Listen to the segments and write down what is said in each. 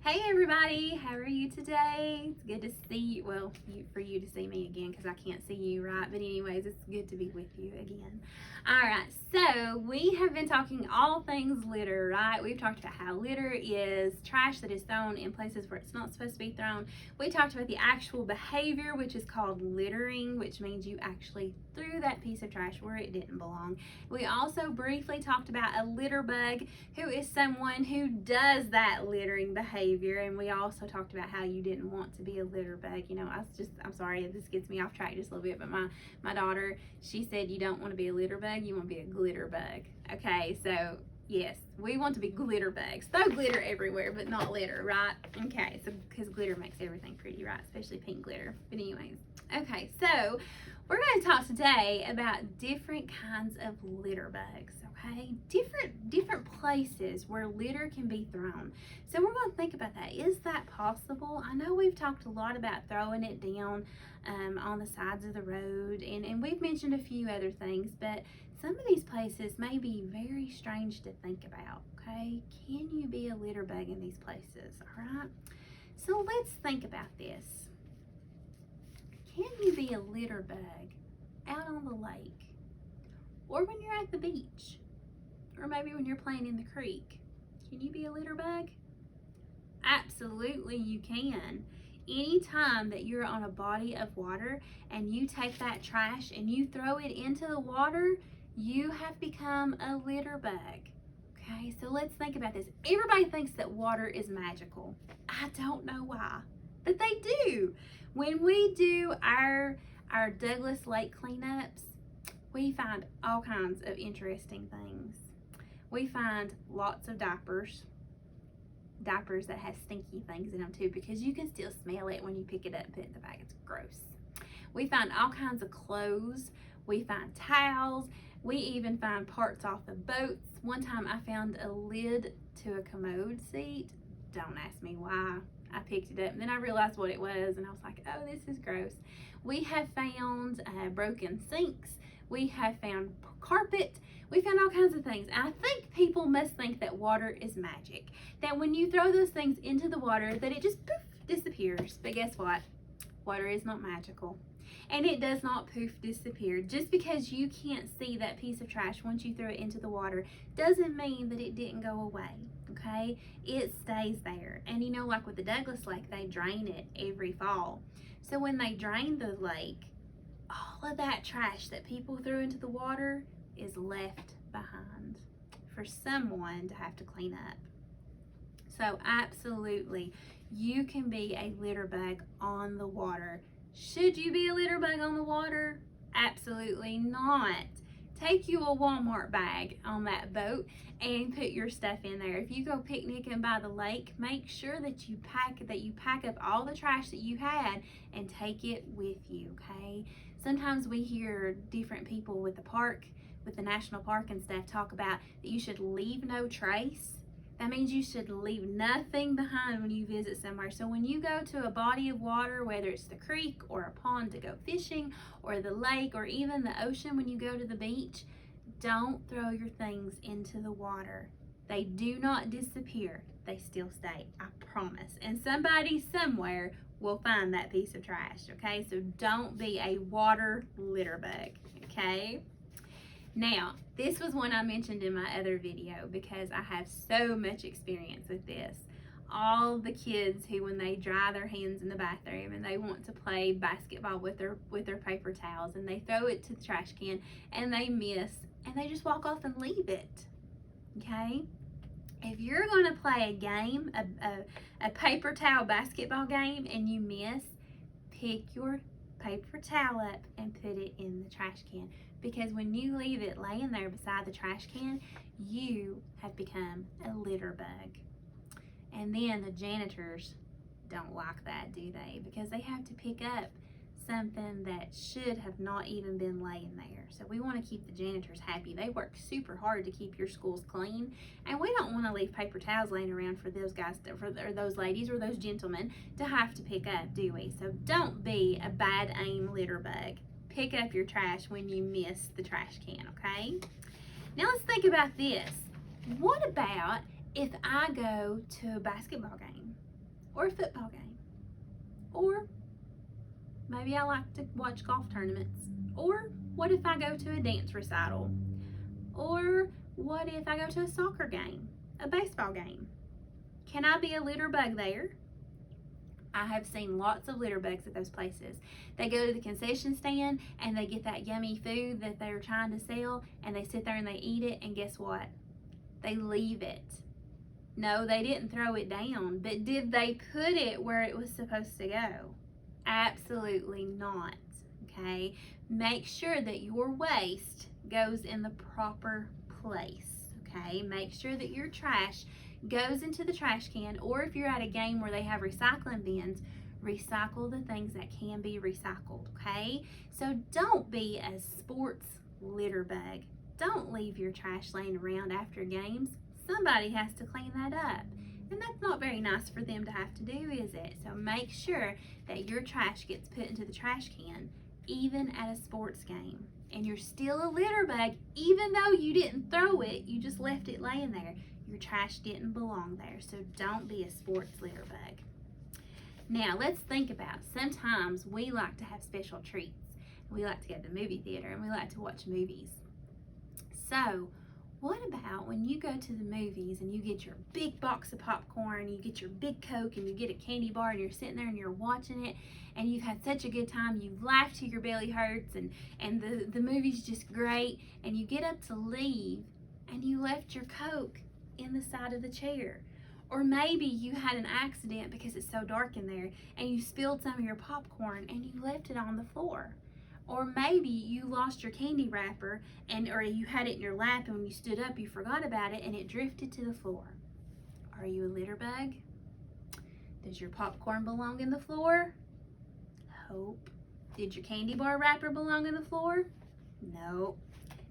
Hey everybody, how are you today? It's good to see you. Well, for you to see me again because I can't see you, right? But anyways, it's good to be with you again. All right, so we have been talking all things litter, right? We've talked about how litter is trash that is thrown in places where it's not supposed to be thrown. We talked about the actual behavior, which is called littering, which means you actually threw that piece of trash where it didn't belong. We also briefly talked about a litter bug, who is someone who does that littering behavior. And we also talked about how you didn't want to be a litter bug. You know, I'm sorry if this gets me off track just a little bit, but my daughter, she said you don't want to be a litter bug, you want to be a glitter bug. Okay, so yes, we want to be glitter bugs. Throw glitter everywhere, but not litter, right? Okay, so because glitter makes everything pretty, right? Especially pink glitter. But anyways, okay, so we're going to talk today about different kinds of litter bugs, okay? Different places where litter can be thrown. So we're going to think about that. Is that possible? I know we've talked a lot about throwing it down on the sides of the road, and we've mentioned a few other things, but some of these places may be very strange to think about, okay? Can you be a litter bug in these places, all right? So let's think about this. Can you be a litter bug out on the lake, or when you're at the beach, or maybe when you're playing in the creek? Can you be a litter bug? Absolutely you can. Anytime that you're on a body of water and you take that trash and you throw it into the water, you have become a litter bug. Okay, so let's think about this. Everybody thinks that water is magical. I don't know why, but they do. When we do our Douglas Lake cleanups, we find all kinds of interesting things. We find lots of diapers that has stinky things in them too, because you can still smell it when you pick it up and put it in the bag. It's gross. We find all kinds of clothes. We find towels. We even find parts off the boats. One time I found a lid to a commode seat. Don't ask me why. I picked it up and then I realized what it was, and I was like, oh, this is gross. We have found broken sinks. We have found carpet. We found all kinds of things. And I think people must think that water is magic, that when you throw those things into the water, that it just poof, disappears. But guess what? Water is not magical, and it does not poof disappear. Just because you can't see that piece of trash once you throw it into the water doesn't mean that it didn't go away. Okay, it stays there. And you know, like with the Douglas Lake, they drain it every fall. So when they drain the lake, all of that trash that people threw into the water is left behind for someone to have to clean up. So absolutely, you can be a litter bug on the water. Should you be a litter bug on the water? Absolutely not. Take you a Walmart bag on that boat and put your stuff in there. If you go picnicking by the lake, make sure that you pack up all the trash that you had and take it with you, okay? Sometimes we hear different people with the national park and stuff, talk about that you should leave no trace. That means you should leave nothing behind when you visit somewhere. So when you go to a body of water, whether it's the creek or a pond to go fishing, or the lake, or even the ocean when you go to the beach, don't throw your things into the water. They do not disappear. They still stay, I promise. And somebody somewhere will find that piece of trash, okay? So don't be a water litter bug, okay? Now, this was one I mentioned in my other video because I have so much experience with this. All the kids who, when they dry their hands in the bathroom and they want to play basketball with their paper towels, and they throw it to the trash can and they miss and they just walk off and leave it, okay? If you're going to play a game, a paper towel basketball game, and you miss, pick your paper towel up and put it in the trash can. Because when you leave it laying there beside the trash can, you have become a litter bug. And then the janitors don't like that, do they? Because they have to pick up something that should have not even been laying there. So we want to keep the janitors happy. They work super hard to keep your schools clean, and we don't want to leave paper towels laying around for those guys, or those ladies or those gentlemen to have to pick up, do we? So don't be a bad aim litter bug. Pick up your trash when you miss the trash can, okay? Now let's think about this. What about if I go to a basketball game or a football game, or maybe I like to watch golf tournaments, or what if I go to a dance recital, or what if I go to a soccer game, a baseball game? Can I be a litter bug there? I have seen lots of litter bugs at those places. They go to the concession stand and they get that yummy food that they're trying to sell, and they sit there and they eat it, and guess what? They leave it. No, they didn't throw it down, but did they put it where it was supposed to go? Absolutely not, okay? Make sure that your waste goes in the proper place, okay? Make sure that your trash goes into the trash can, or if you're at a game where they have recycling bins, recycle the things that can be recycled, okay? So don't be a sports litter bug. Don't leave your trash laying around after games. Somebody has to clean that up, and that's not very nice for them to have to do, is it? So make sure that your trash gets put into the trash can, even at a sports game. And you're still a litter bug, even though you didn't throw it, you just left it laying there. Your trash didn't belong there, so don't be a sports litter bug. Now, let's think about, sometimes we like to have special treats. We like to go to the movie theater, and we like to watch movies. So, what about when you go to the movies and you get your big box of popcorn, you get your big Coke, and you get a candy bar, and you're sitting there and you're watching it, and you've had such a good time, you've laughed till your belly hurts, and the movie's just great, and you get up to leave, and you left your Coke in the side of the chair. Or maybe you had an accident because it's so dark in there, and you spilled some of your popcorn and you left it on the floor. Or maybe you lost your candy wrapper, or you had it in your lap, and when you stood up you forgot about it and it drifted to the floor. Are you a litter bug? Does your popcorn belong in the floor? Hope. Did your candy bar wrapper belong in the floor? No.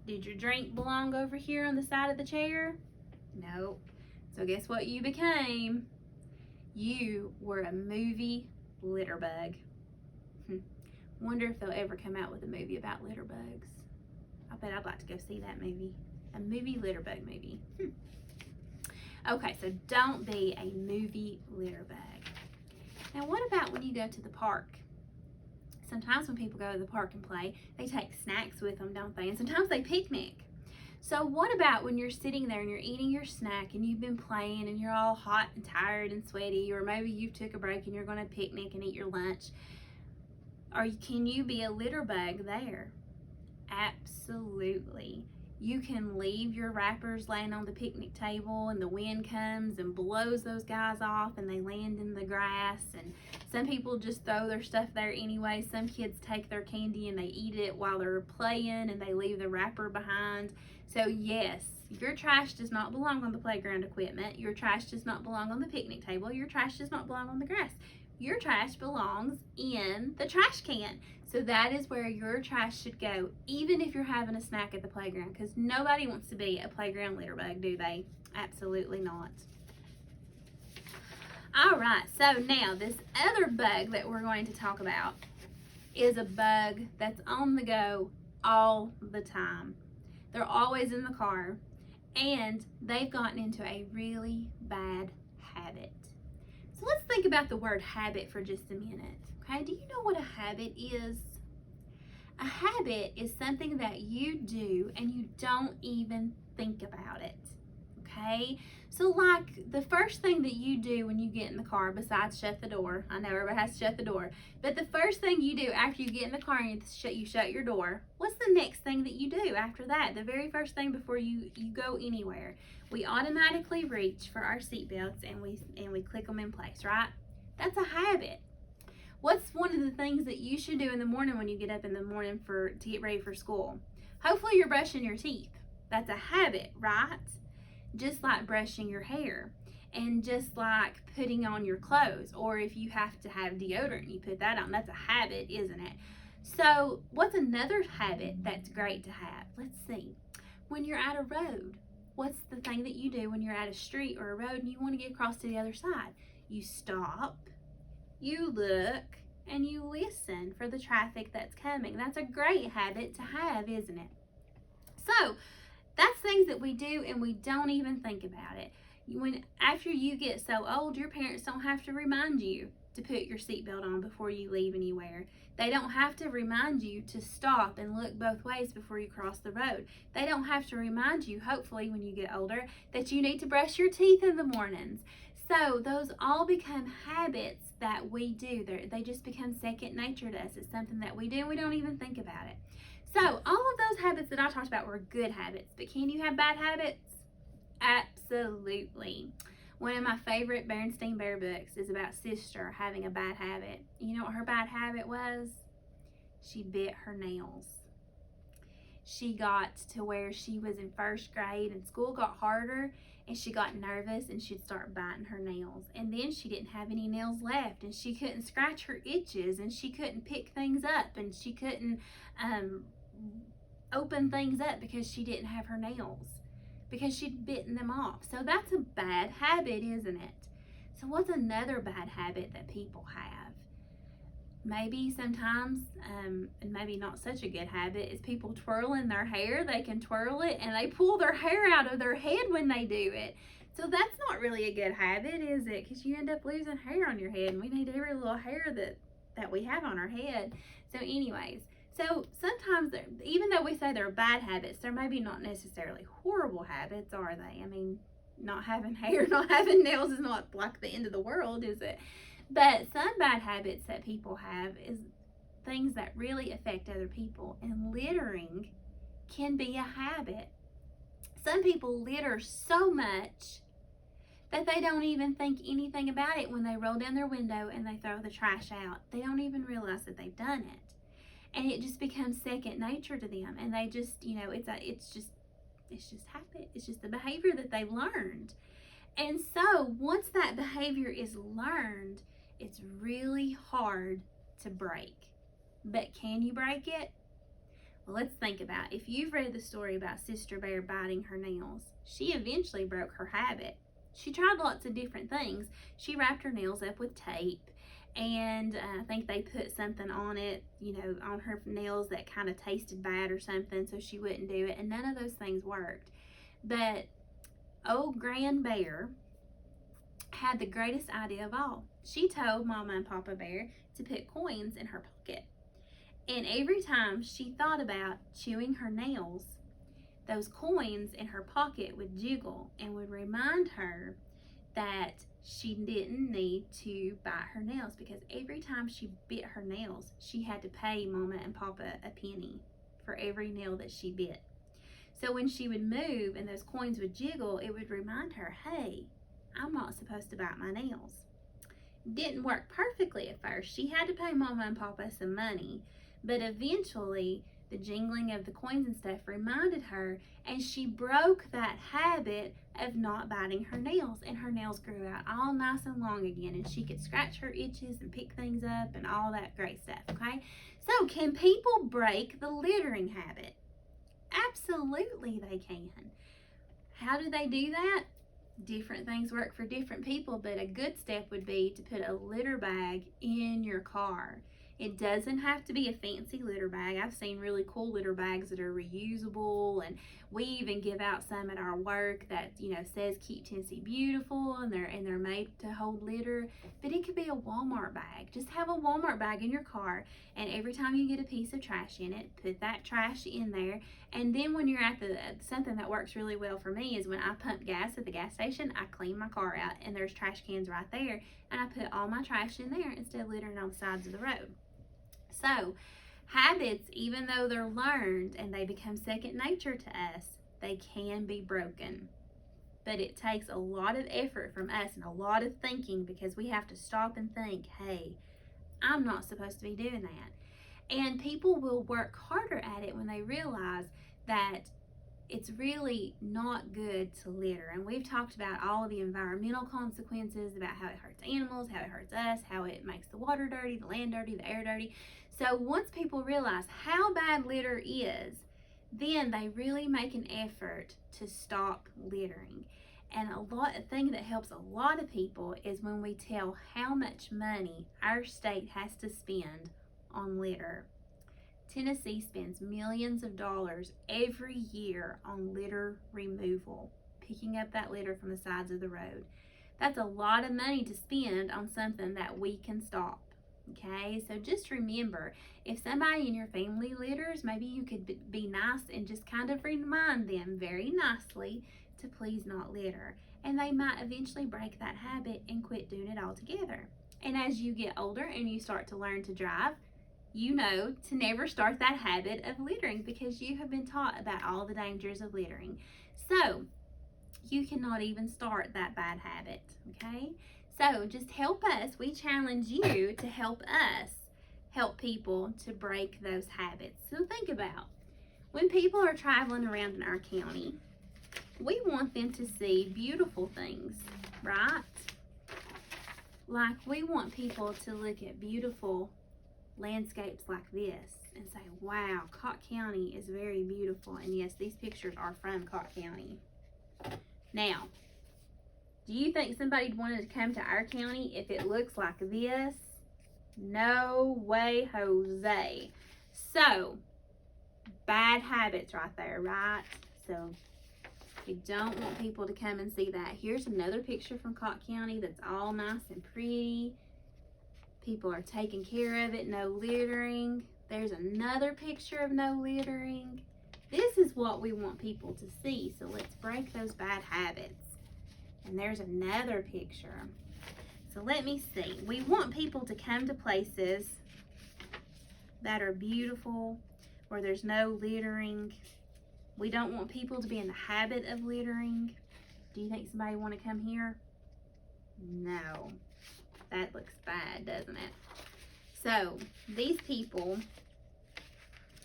Did your drink belong over here on the side of the chair? No. So guess what you became? You were a movie litter bug. Wonder if they'll ever come out with a movie about litter bugs. I bet I'd like to go see that movie. A movie litter bug movie. Okay, so don't be a movie litter bug. Now what about when you go to the park? Sometimes when people go to the park and play, they take snacks with them, don't they? And sometimes they picnic. So what about when you're sitting there and you're eating your snack and you've been playing and you're all hot and tired and sweaty, or maybe you took a break and you're going to picnic and eat your lunch? Can you be a litter bug there? Absolutely. You can leave your wrappers laying on the picnic table, and the wind comes and blows those guys off and they land in the grass, and some people just throw their stuff there anyway. Some kids take their candy and they eat it while they're playing and they leave the wrapper behind. So yes, your trash does not belong on the playground equipment. Your trash does not belong on the picnic table. Your trash does not belong on the grass. Your trash belongs in the trash can. So that is where your trash should go, even if you're having a snack at the playground, because nobody wants to be a playground litter bug, do they? Absolutely not. All right, so now this other bug that we're going to talk about is a bug that's on the go all the time. They're always in the car, and they've gotten into a really bad habit. So let's think about the word habit for just a minute. Okay, do you know what a habit is? A habit is something that you do and you don't even think about it. Okay, so like the first thing that you do when you get in the car, besides shut the door, I know everybody has to shut the door, but the first thing you do after you get in the car and you shut your door, what's the next thing that you do after that? The very first thing before you go anywhere, we automatically reach for our seatbelts and we click them in place, right? That's a habit. What's one of the things that you should do in the morning when you get up in the morning to get ready for school? Hopefully you're brushing your teeth. That's a habit, right? Just like brushing your hair, and just like putting on your clothes, or if you have to have deodorant, you put that on. That's a habit, isn't it? So what's another habit that's great to have? Let's see. When you're at a road, what's the thing that you do when you're at a street or a road and you want to get across to the other side? You stop, you look, and you listen for the traffic that's coming. That's a great habit to have, isn't it? So that's things that we do and we don't even think about it. After you get so old, your parents don't have to remind you to put your seatbelt on before you leave anywhere. They don't have to remind you to stop and look both ways before you cross the road. They don't have to remind you, hopefully when you get older, that you need to brush your teeth in the mornings. So those all become habits that we do. They just become second nature to us. It's something that we do and we don't even think about it. So all of those habits that I talked about were good habits, but can you have bad habits? Absolutely. One of my favorite Berenstain Bear books is about sister having a bad habit. You know what her bad habit was? She bit her nails. She got to where she was in first grade and school got harder and she got nervous and she'd start biting her nails. And then she didn't have any nails left and she couldn't scratch her itches and she couldn't pick things up and she couldn't open things up because she didn't have her nails, because she'd bitten them off. So that's a bad habit, isn't it? So what's another bad habit that people have? Maybe sometimes, and maybe not such a good habit, is people twirling their hair. They can twirl it and they pull their hair out of their head when they do it. So that's not really a good habit, is it? Because you end up losing hair on your head, and we need every little hair that we have on our head. So anyways, so sometimes, even though we say they're bad habits, they're maybe not necessarily horrible habits, are they? I mean, not having hair, not having nails is not like the end of the world, is it? But some bad habits that people have is things that really affect other people, and littering can be a habit. Some people litter so much that they don't even think anything about it when they roll down their window and they throw the trash out. They don't even realize that they've done it. And it just becomes second nature to them, and they just, it's just habit. It's just the behavior that they've learned. And so once that behavior is learned, it's really hard to break. But can you break it? Well, let's think about it. If you've read the story about Sister Bear biting her nails, she eventually broke her habit. She tried lots of different things. She wrapped her nails up with tape, and I think they put something on it, on her nails that kind of tasted bad or something, so she wouldn't do it, and none of those things worked. But old Grand Bear had the greatest idea of all. She told Mama and Papa Bear to put coins in her pocket. And every time she thought about chewing her nails, those coins in her pocket would jiggle and would remind her that she didn't need to bite her nails, because every time she bit her nails, she had to pay Mama and Papa a penny for every nail that she bit. So when she would move and those coins would jiggle, it would remind her, hey, I'm not supposed to bite my nails. Didn't work perfectly at first. She had to pay Mama and Papa some money, but eventually the jingling of the coins and stuff reminded her, and she broke that habit of not biting her nails, and her nails grew out all nice and long again, and she could scratch her itches and pick things up and all that great stuff, okay? So can people break the littering habit? Absolutely they can. How do they do that? Different things work for different people, but a good step would be to put a litter bag in your car. It doesn't have to be a fancy litter bag. I've seen really cool litter bags that are reusable, and we even give out some at our work that says Keep Tennessee Beautiful, and they're made to hold litter. But it could be a Walmart bag. Just have a Walmart bag in your car, and every time you get a piece of trash in it, put that trash in there. And then when you're at something that works really well for me is when I pump gas at the gas station, I clean my car out, and there's trash cans right there, and I put all my trash in there instead of littering on the sides of the road. So habits, even though they're learned and they become second nature to us, they can be broken. But it takes a lot of effort from us and a lot of thinking, because we have to stop and think, hey, I'm not supposed to be doing that. And people will work harder at it when they realize that it's really not good to litter. And we've talked about all of the environmental consequences, about how it hurts animals, how it hurts us, how it makes the water dirty, the land dirty, the air dirty. So once people realize how bad litter is, then they really make an effort to stop littering. And a thing that helps a lot of people is when we tell how much money our state has to spend on litter. Tennessee spends millions of dollars every year on litter removal, picking up that litter from the sides of the road. That's a lot of money to spend on something that we can stop. Okay, so just remember, if somebody in your family litters, maybe you could be nice and just kind of remind them very nicely to please not litter. And they might eventually break that habit and quit doing it altogether. And as you get older and you start to learn to drive, you know to never start that habit of littering because you have been taught about all the dangers of littering. So you cannot even start that bad habit, okay? So just help us. We challenge you to help us help people to break those habits. So think about when people are traveling around in our county, we want them to see beautiful things, right? Like we want people to look at beautiful landscapes like this and say, wow, Cott County is very beautiful. And yes, these pictures are from Cott County. Now, do you think somebody wanted to come to our county if it looks like this? No way, Jose. So, bad habits right there, right? So, you don't want people to come and see that. Here's another picture from Cott County that's all nice and pretty. People are taking care of it, no littering. There's another picture of no littering. This is what we want people to see, so let's break those bad habits. And there's another picture. So let me see. We want people to come to places that are beautiful, where there's no littering. We don't want people to be in the habit of littering. Do you think somebody want to come here? No. That looks bad, doesn't it? So these people,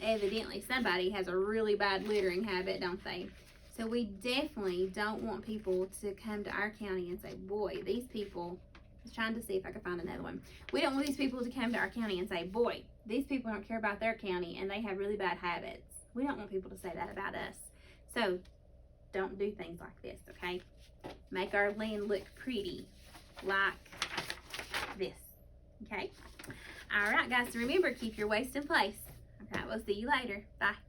evidently somebody has a really bad littering habit, don't they? So we definitely don't want people to come to our county and say, boy, these people, I was trying to see if I could find another one. We don't want these people to come to our county and say, boy, these people don't care about their county and they have really bad habits. We don't want people to say that about us. So don't do things like this, okay? Make our land look pretty like this, okay? All right, guys, so remember, keep your waste in place. Okay, we'll see you later. Bye.